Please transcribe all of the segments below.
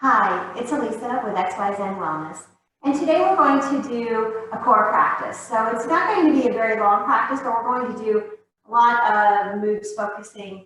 Hi, it's Elisa with XYZ Wellness, and today we're going to do a core practice. So it's not going to be a very long practice, but we're going to do a lot of moves focusing.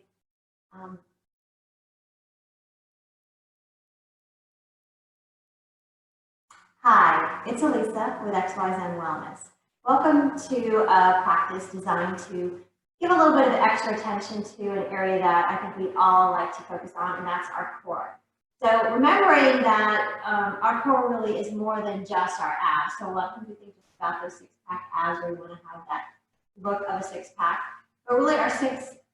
Hi, it's Elisa with XYZ Wellness. Welcome to a practice designed to give a little bit of extra attention to an area that I think we all like to focus on, and that's our core. So remembering that our core really is more than just our abs. So a lot of people think just about those six-pack abs, or we want to have that look of a six-pack. But really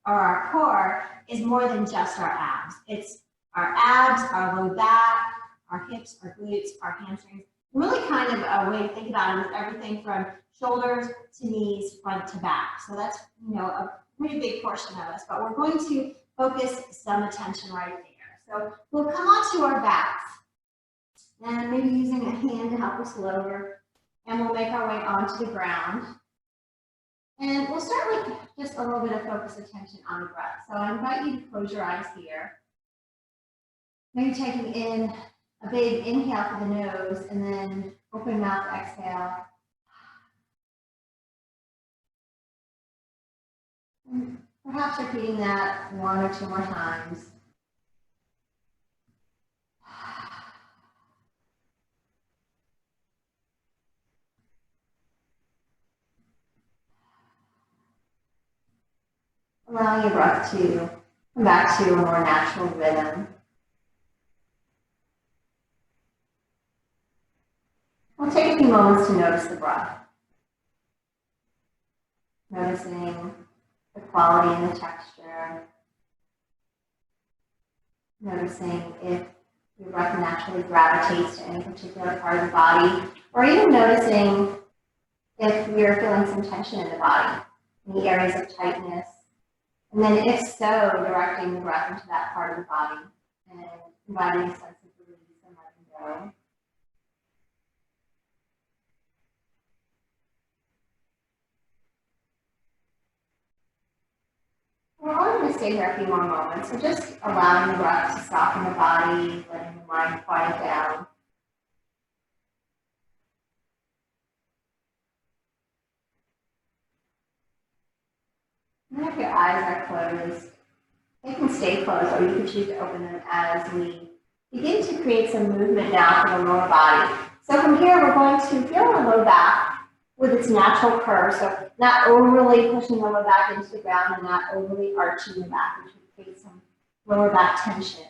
our core is more than just our abs. It's our abs, our low back, our hips, our glutes, our hamstrings. Really kind of a way to think about it is everything from shoulders to knees, front to back. So that's, a pretty big portion of us, but we're going to focus some attention right there. So we'll come onto our backs and maybe using a hand to help us lower, and we'll make our way onto the ground. And we'll start with just a little bit of focused attention on the breath. So I invite you to close your eyes here. Maybe taking in a big inhale through the nose and then open mouth exhale. And perhaps repeating that one or two more times. Allowing your breath to come back to a more natural rhythm. We'll take a few moments to notice the breath. Noticing the quality and the texture. Noticing if your breath naturally gravitates to any particular part of the body, or even noticing if you're feeling some tension in the body, any areas of tightness. And then if so, directing the breath into that part of the body and inviting a sense of release and letting go. We're only going to stay here a few more moments, so just allowing the breath to soften the body, letting the mind quiet down. And if your eyes are closed, they can stay closed, or you can choose to open them as we begin to create some movement now for the lower body. So from here, we're going to feel our low back with its natural curve. So not overly pushing the low back into the ground and not overly arching the back, which would create some lower back tension.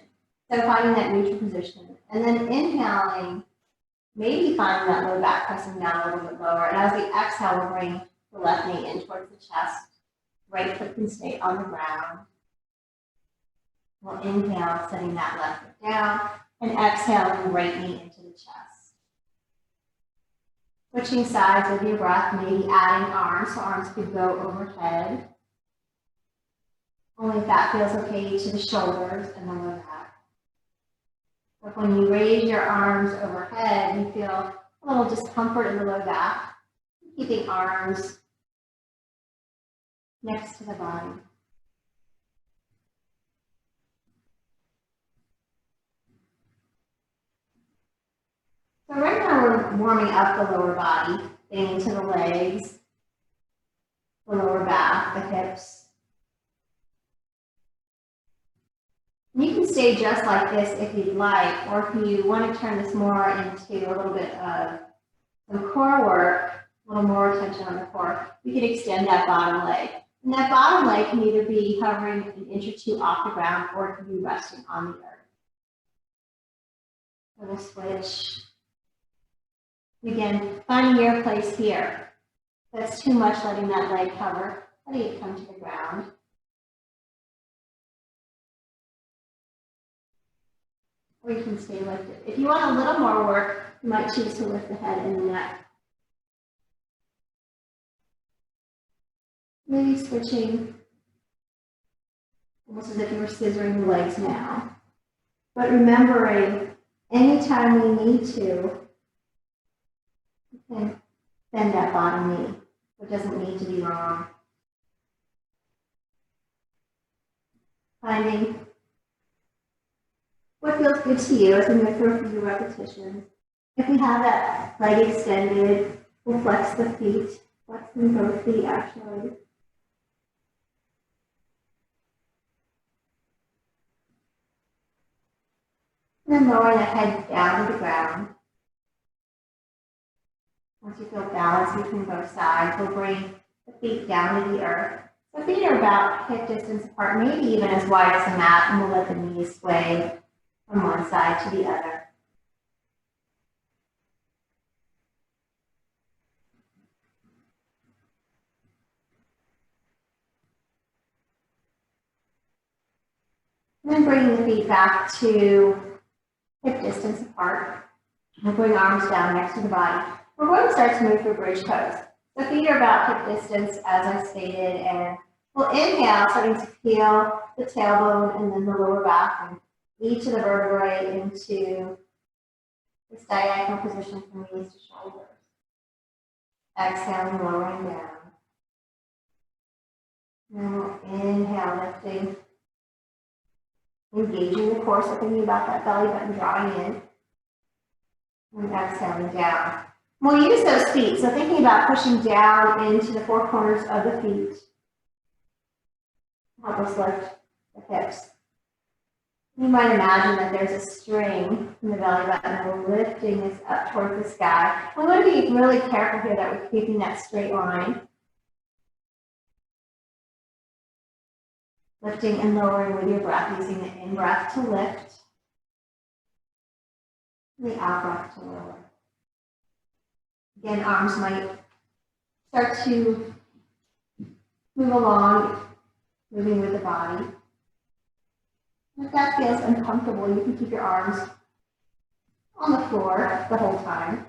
So finding that neutral position. And then inhaling, maybe finding that low back pressing down a little bit lower. And as we exhale, we'll bring the left knee in towards the chest. Right foot can stay on the ground. We'll inhale, setting that left foot down, and exhaling right knee into the chest. Switching sides with your breath, maybe adding arms, so arms could go overhead. Only if that feels okay to the shoulders and the low back. But when you raise your arms overhead, you feel a little discomfort in the low back. Keeping arms next to the body. So right now we're warming up the lower body, getting into the legs, the lower back, the hips. And you can stay just like this if you'd like, or if you want to turn this more into a little bit of some core work, a little more attention on the core, we could extend that bottom leg. And that bottom leg can either be hovering an inch or two off the ground, or it can be resting on the earth. So we'll switch. Again, finding your place here. If that's too much, letting that leg hover, letting it come to the ground. Or you can stay lifted. If you want a little more work, you might choose to lift the head and the neck. Maybe switching, almost as if you were scissoring the legs now. But remembering, anytime we need to, you can bend that bottom knee. It doesn't need to be wrong. Finding what feels good to you as we move through a few repetitions. If we have that leg extended, we'll flex the feet, flexing both feet actually. And then lowering the head down to the ground. Once you feel balanced between both sides, we'll bring the feet down to the earth. The feet are about hip distance apart, maybe even as wide as the mat, and we'll let the knees sway from one side to the other. And then bringing the feet back to hip distance apart. We'll bring arms down next to the body. We're going to start to move through bridge pose. The feet are about hip distance, as I stated, and we'll inhale, starting to peel the tailbone and then the lower back and each of the vertebrae into this diagonal position from knees to shoulders. Exhaling, lowering down. And then we'll inhale, lifting, engaging the core, so thinking about that belly button drawing in. And exhaling down. We'll use those feet, so thinking about pushing down into the four corners of the feet. Help us lift the hips. You might imagine that there's a string in the belly button and we're lifting this up towards the sky. We want to be really careful here that we're keeping that straight line. Lifting and lowering with your breath, using the in-breath to lift, and the out-breath to lower. Again, arms might start to move along, moving with the body. If that feels uncomfortable, you can keep your arms on the floor the whole time.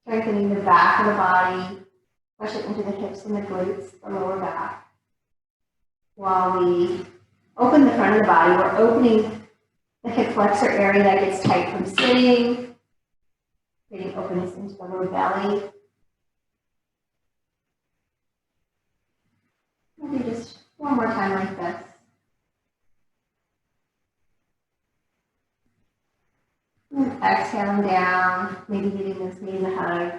Strengthening the back of the body, push it into the hips and the glutes, the lower back. While we open the front of the body, we're opening the hip flexor area that gets tight from sitting, creating openness into the lower belly. Maybe just one more time like this. And exhaling down, maybe giving those knees a hug,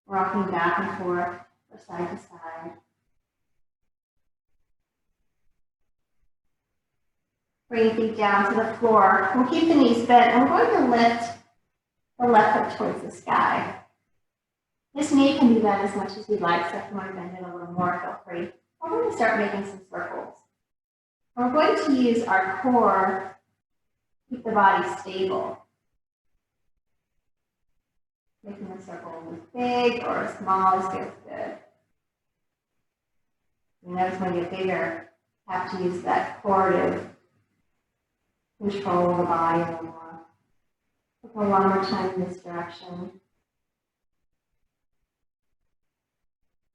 rocking back and forth or side to side. Bring feet down to the floor. We'll keep the knees bent and we're going to lift the left foot towards the sky. This knee can be bent as much as you'd like, so if you want to bend it a little more, feel free. We're going to start making some circles. We're going to use our core to keep the body stable. Making the circle as big or as small as feels good. You notice when you get bigger, you have to use that core to control the body a little more. Take a longer time in this direction.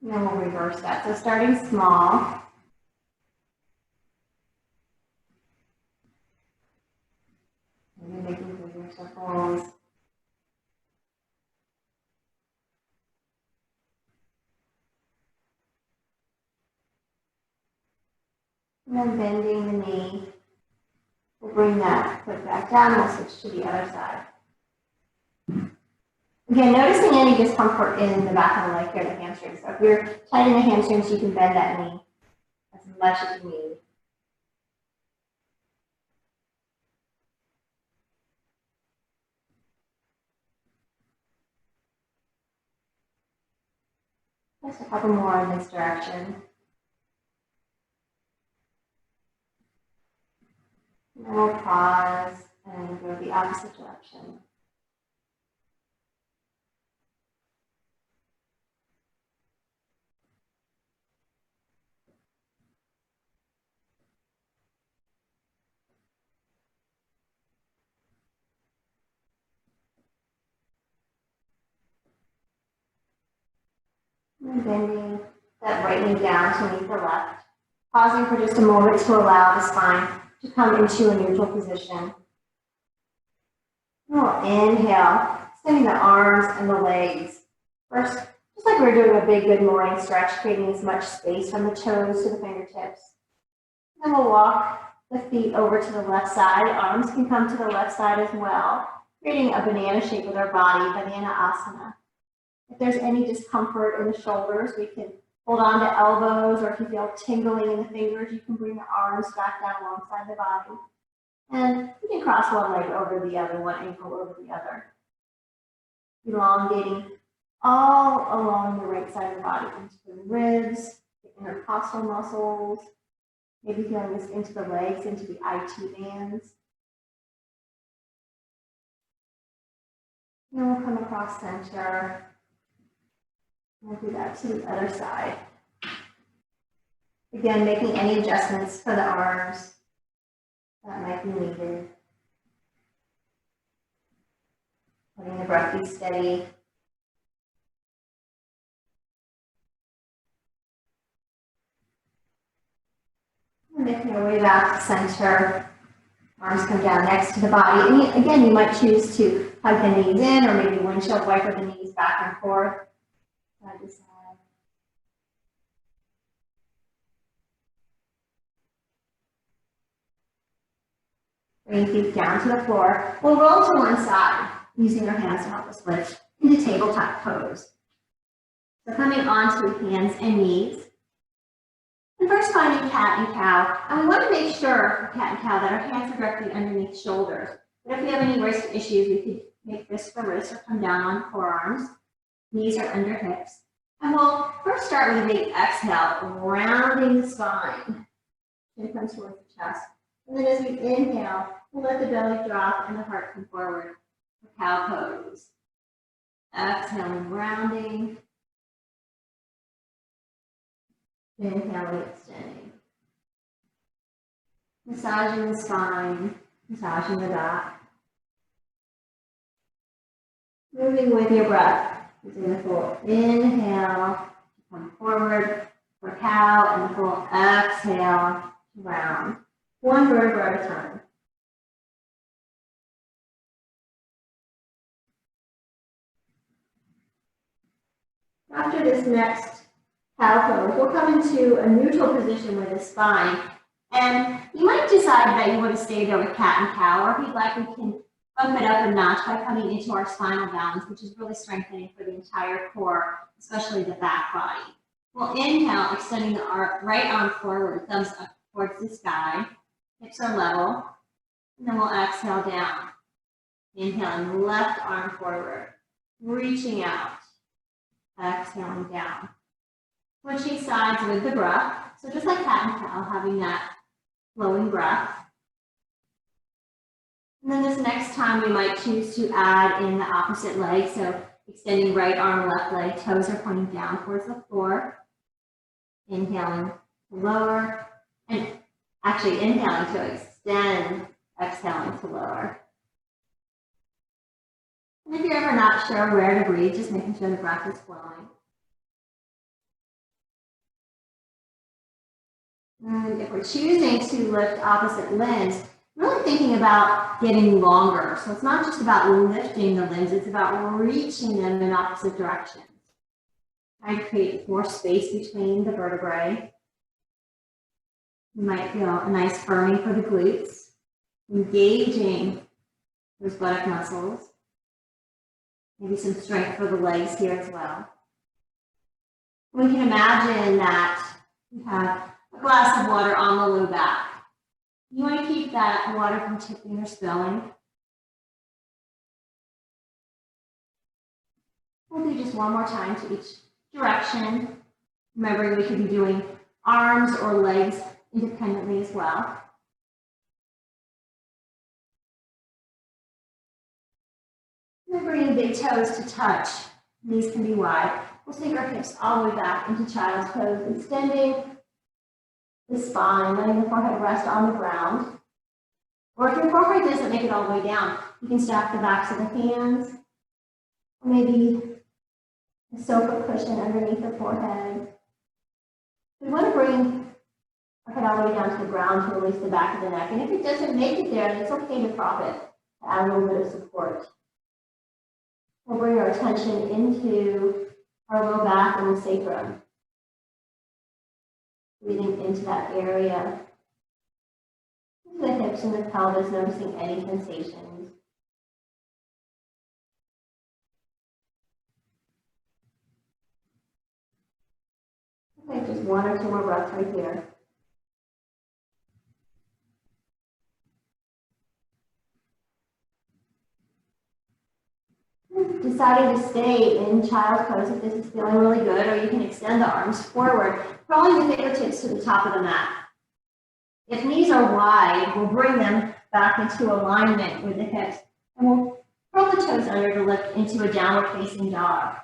And then we'll reverse that. So starting small. Maybe making bigger circles. And then bending the knee. We'll bring that foot back down and we'll switch to the other side. Again, noticing any discomfort in the back of the leg here, the hamstrings. So if you're tight in the hamstrings, you can bend that knee as much as you need. Just a couple more in this direction. And then we'll pause and go the opposite direction. And bending that right knee down to meet the left. Pausing for just a moment to allow the spine to come into a neutral position. We'll inhale, extending the arms and the legs. First, just like we're doing a big good morning stretch, creating as much space from the toes to the fingertips. Then we'll walk the feet over to the left side. Arms can come to the left side as well, creating a banana shape with our body, banana asana. If there's any discomfort in the shoulders, we can hold on to elbows, or if you feel tingling in the fingers, you can bring the arms back down alongside the body. And you can cross one leg over the other, one ankle over the other. Elongating all along the right side of the body, into the ribs, the intercostal muscles, maybe feeling this into the legs, into the IT bands. And we'll come across center. We'll do that to the other side. Again, making any adjustments for the arms that might be needed. Letting the breath be steady. And making our way back to center. Arms come down next to the body. And again, you might choose to hug the knees in, or maybe windshield wiper the knees back and forth. Side to side. Bring feet down to the floor. We'll roll to one side, using our hands to help us lift into tabletop pose. So coming onto hands and knees. And first finding cat and cow. And we want to make sure for cat and cow that our hands are directly underneath shoulders. But if we have any wrist issues, we could make wrist for wrist or come down on forearms. Knees are under hips. And we'll first start with a big exhale, rounding the spine. Chin comes towards the chest. And then as we inhale, we'll let the belly drop and the heart come forward for cow pose. Exhaling, rounding. Inhaling, extending. Massaging the spine, massaging the back. Moving with your breath. Using the full inhale to come forward for cow, and the full exhale to round. One vertebra at a time. After this next cow pose, we'll come into a neutral position with the spine. And you might decide that you want to stay there with cat and cow, or if you'd like, we can bump it up a notch by coming into our spinal balance, which is really strengthening for the entire core, especially the back body. We'll inhale, extending the right arm forward, thumbs up towards the sky. Hips are level. And then we'll exhale down. Inhaling, left arm forward, reaching out. Exhaling down. Switching sides with the breath. So just like cat and cow, having that flowing breath. And then this next time we might choose to add in the opposite leg. So extending right arm, left leg, toes are pointing down towards the floor. Inhaling to lower, and actually inhaling to extend, exhaling to lower. And if you're ever not sure where to breathe, just making sure the breath is flowing. And if we're choosing to lift opposite limbs, really thinking about getting longer. So it's not just about lifting the limbs, it's about reaching them in opposite directions. I create more space between the vertebrae. You might feel a nice firming for the glutes, engaging those buttock muscles. Maybe some strength for the legs here as well. We can imagine that you have a glass of water on the low back. You want to keep that water from tipping or spilling. We'll do just one more time to each direction. Remembering we could be doing arms or legs independently as well. And then bringing big toes to touch. Knees can be wide. We'll take our hips all the way back into child's pose, extending the spine, letting the forehead rest on the ground. Or if your forehead doesn't make it all the way down, you can stack the backs of the hands, or maybe a sofa cushion underneath the forehead. We want to bring our head all the way down to the ground to release the back of the neck. And if it doesn't make it there, then it's okay to prop it to add a little bit of support. We'll bring our attention into our low back and the sacrum. Breathing into that area. Into the hips and the pelvis, noticing any sensations. Okay, just one or two more breaths right here. Deciding to stay in child's pose if this is feeling really good, or you can extend the arms forward, rolling the fingertips to the top of the mat. If knees are wide, we'll bring them back into alignment with the hips, and we'll curl the toes under to lift into a downward facing dog.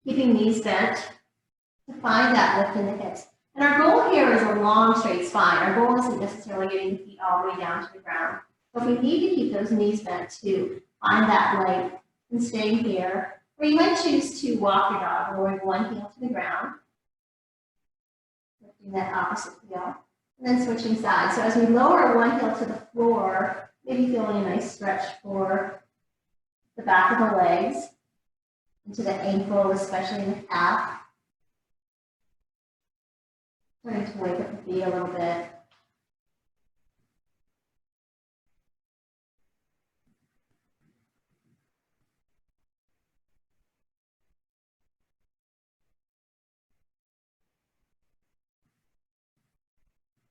Keeping knees bent to find that lift in the hips. And our goal here is a long, straight spine. Our goal isn't necessarily getting the feet all the way down to the ground. So if we need to keep those knees bent to find that leg and stay here, or you might choose to walk your dog, lowering one heel to the ground, lifting that opposite heel, and then switching sides. So as we lower one heel to the floor, maybe feeling a nice stretch for the back of the legs, into the ankle, especially in the calf. Starting to wake up the feet a little bit.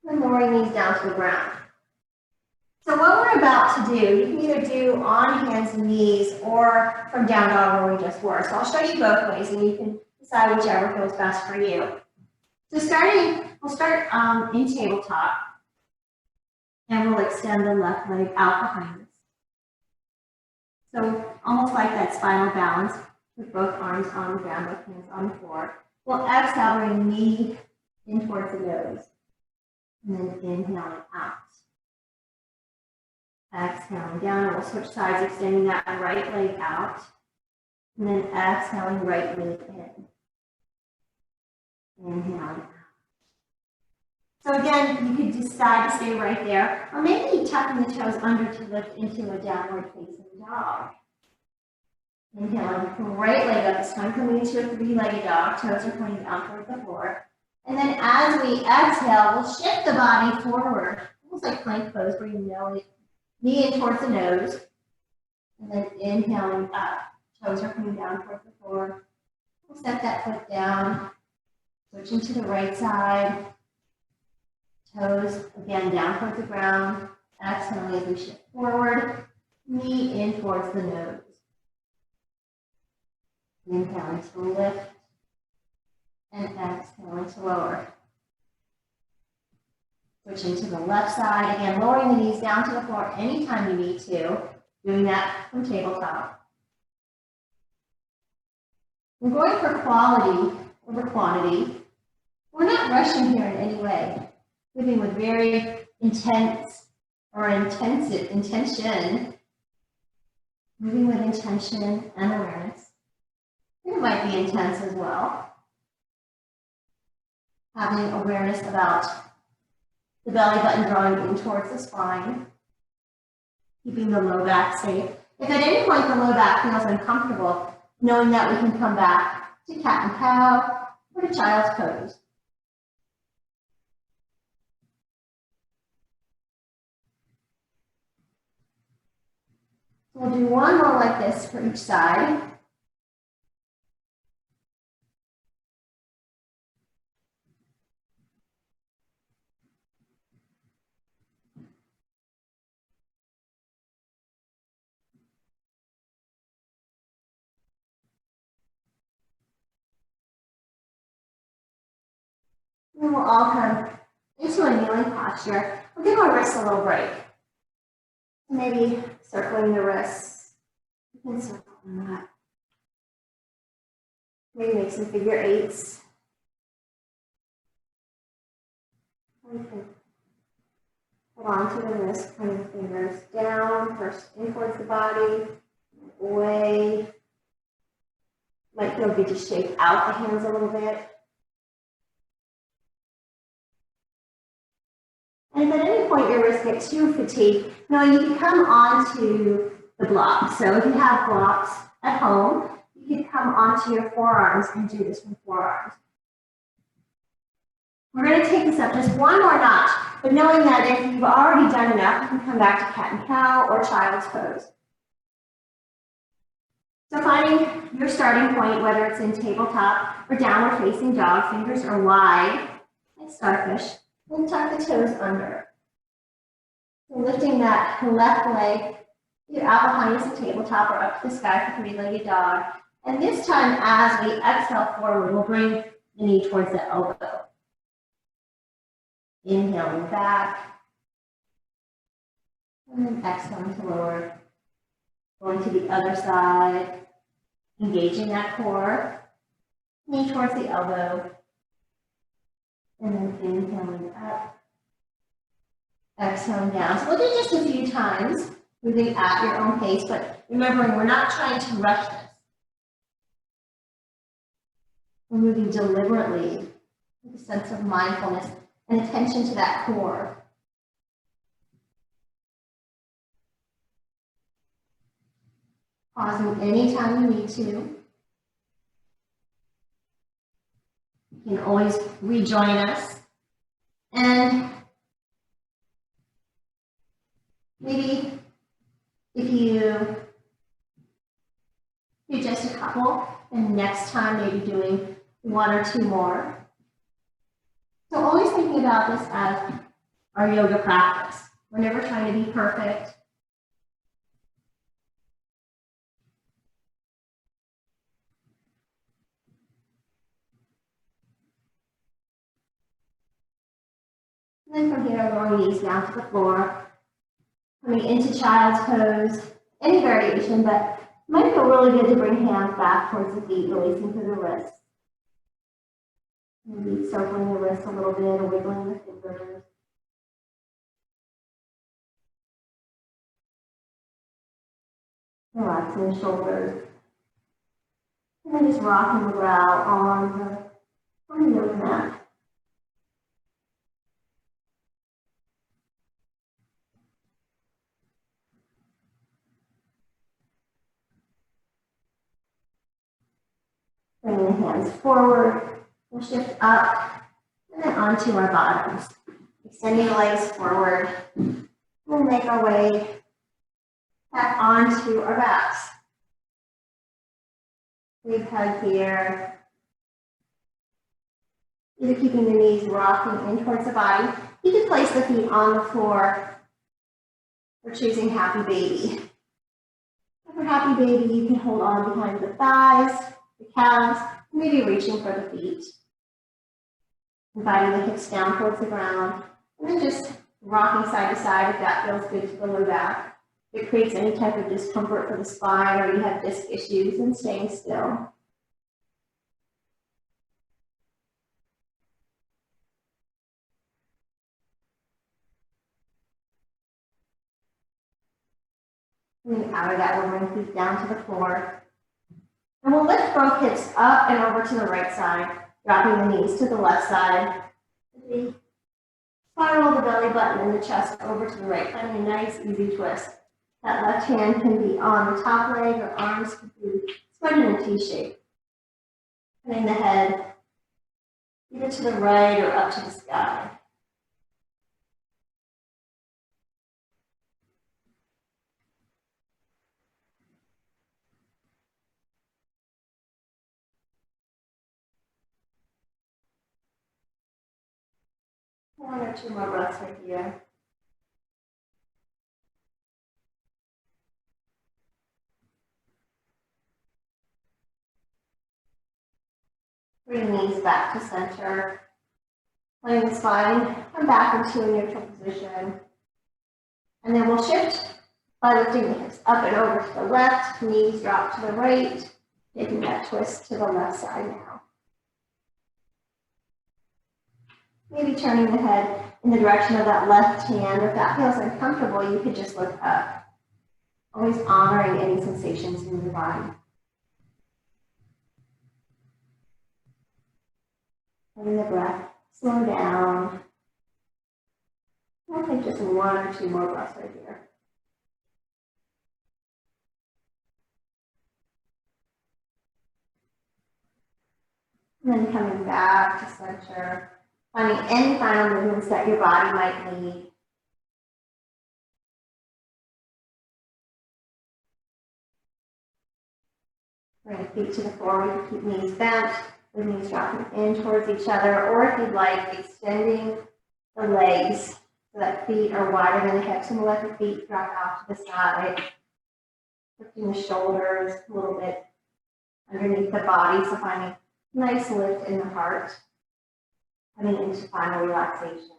And lowering these down to the ground. So what we're about to do, you can either do on hands and knees or from down dog where we just were. So I'll show you both ways and you can decide whichever feels best for you. So we'll start in tabletop, and we'll extend the left leg out behind us. So almost like that spinal balance with both arms on the ground, both hands on the floor. We'll exhale, bring knee in towards the nose. And then inhaling out. Exhaling down, and we'll switch sides, extending that right leg out. And then exhaling, right knee in. Inhaling out. So again, you could decide to stay right there, or maybe tucking the toes under to lift into a downward facing dog. Inhaling, right leg up, this time coming into a three-legged dog, toes are pointing down toward the floor. And then as we exhale, we'll shift the body forward, almost like plank pose, bringing the knee in towards the nose. And then inhaling up, toes are coming down towards the floor. We'll set that foot down, switching to the right side. Toes again down towards the ground. Exhaling as we shift forward, knee in towards the nose. Inhaling to lift. And exhaling to lower. Switching to the left side, again, lowering the knees down to the floor anytime you need to, doing that from tabletop. We're going for quality over quantity. We're not rushing here in any way, moving with very intense or intensive intention, moving with intention and awareness. It might be intense as well. Having awareness about the belly button drawing in towards the spine, keeping the low back safe. If at any point the low back feels uncomfortable, knowing that we can come back to cat and cow or to child's pose. We'll do one more like this for each side. And we'll all come into a kneeling posture. We'll give our wrists a little break. Maybe circling the wrists. You can circle on that. Maybe make some figure eights. Okay. Hold on to the wrist, point the fingers down, first in towards the body, away. Might feel good to shake out the hands a little bit. And if at any point your wrists get too fatigued, now you can come onto the blocks. So if you have blocks at home, you can come onto your forearms and do this with forearms. We're going to take this up just one more notch, but knowing that if you've already done enough, you can come back to cat and cow or child's pose. So finding your starting point, whether it's in tabletop or downward facing dog, fingers are wide, like starfish, and tuck the toes under. So lifting that left leg either out behind us in tabletop or up to the sky for three-legged dog. And this time, as we exhale forward, we'll bring the knee towards the elbow. Inhaling back, and then exhaling to lower. Going to the other side, engaging that core, knee towards the elbow, and then inhaling up, exhaling down. So we'll do just a few times, moving at your own pace, but remembering we're not trying to rush this. We're moving deliberately with a sense of mindfulness and attention to that core. Pausing anytime you need to. You can always rejoin us. And maybe if you do just a couple, and next time maybe doing one or two more. So always thinking about this as our yoga practice. We're never trying to be perfect. And then from here, lowering knees down to the floor. Coming into child's pose, any variation, but it might feel really good to bring hands back towards the feet, releasing through the wrists. Maybe circling the wrists a little bit or wiggling the fingers. Relaxing the shoulders. And then just rocking the brow on the yoga mat. Bringing the hands forward. We'll shift up and then onto our bottoms. Extending the legs forward. We'll make our way back onto our backs. Big hug here. Either keeping the knees rocking in towards the body. You can place the feet on the floor or choosing happy baby. For happy baby, you can hold on behind the thighs, the calves, maybe reaching for the feet. Inviting the hips down towards the ground, and then just rocking side to side if that feels good to the low back. If it creates any type of discomfort for the spine or you have disc issues, then staying still. And then out of that, we'll bring feet down to the floor. And we'll lift both hips up and over to the right side, dropping the knees to the left side. We spiral the belly button and the chest over to the right, finding a nice, easy twist. That left hand can be on the top leg, or arms can be spread in a T shape. Turning the head either to the right or up to the sky. One or two more breaths right here. Bring knees back to center. Letting the spine come back into a neutral position. And then we'll shift by lifting the hips up and over to the left, knees drop to the right, taking that twist to the left side now. Maybe turning the head in the direction of that left hand. If that feels uncomfortable, you could just look up. Always honoring any sensations in your body. Letting the breath slow down. I'll take just one or two more breaths right here. And then coming back to center, finding any final movements that your body might need. Bring your feet to the floor. We can keep knees bent, the knees dropping in towards each other, or if you'd like, extending the legs so that feet are wider than the hips, and we'll let the feet drop off to the side, lifting the shoulders a little bit underneath the body, so finding a nice lift in the heart, coming into final relaxation.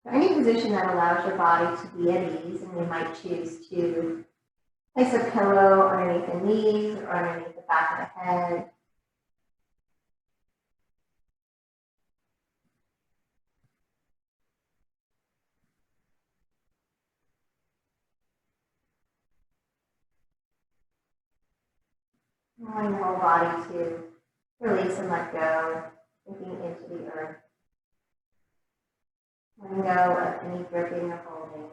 So any position that allows your body to be at ease, and you might choose to place a pillow underneath the knees or underneath the back of the head. Allowing the whole body to release and let go, sinking into the earth. Letting go of any gripping or holding.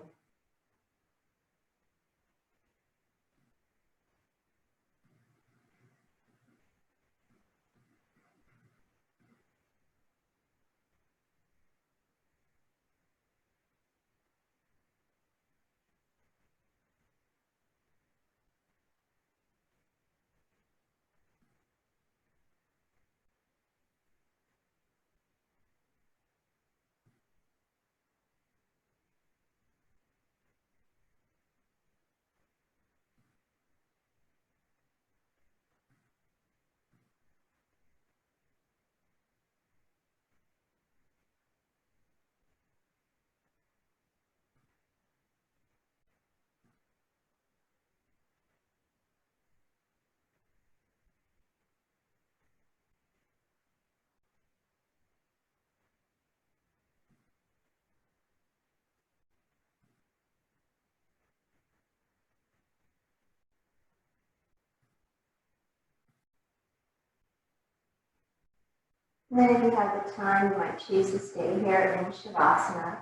And then if you have the time, you might choose to stay here in Shavasana.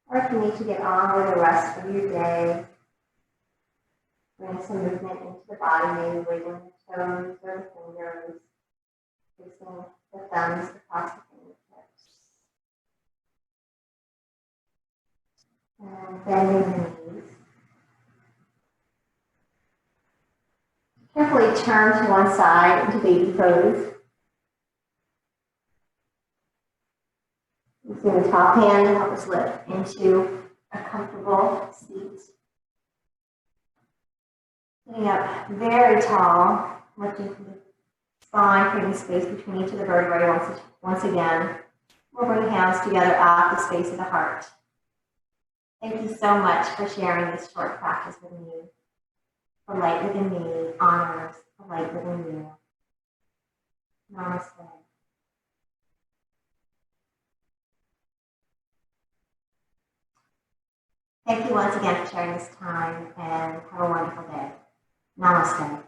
Or if you need to get on with the rest of your day, bring some movement into the body, maybe wiggling the toes or the fingers, placing the thumbs across the fingertips. And bending the knees. Carefully turn to one side into baby pose. Using the top hand to help us lift into a comfortable seat. Sitting up very tall, lifting from the spine, creating space between each of the vertebrae once again. We'll bring hands together at the space of the heart. Thank you so much for sharing this short practice with me. The light within me honors the light within you. Namaste. Thank you once again for sharing this time, and have a wonderful day. Namaste.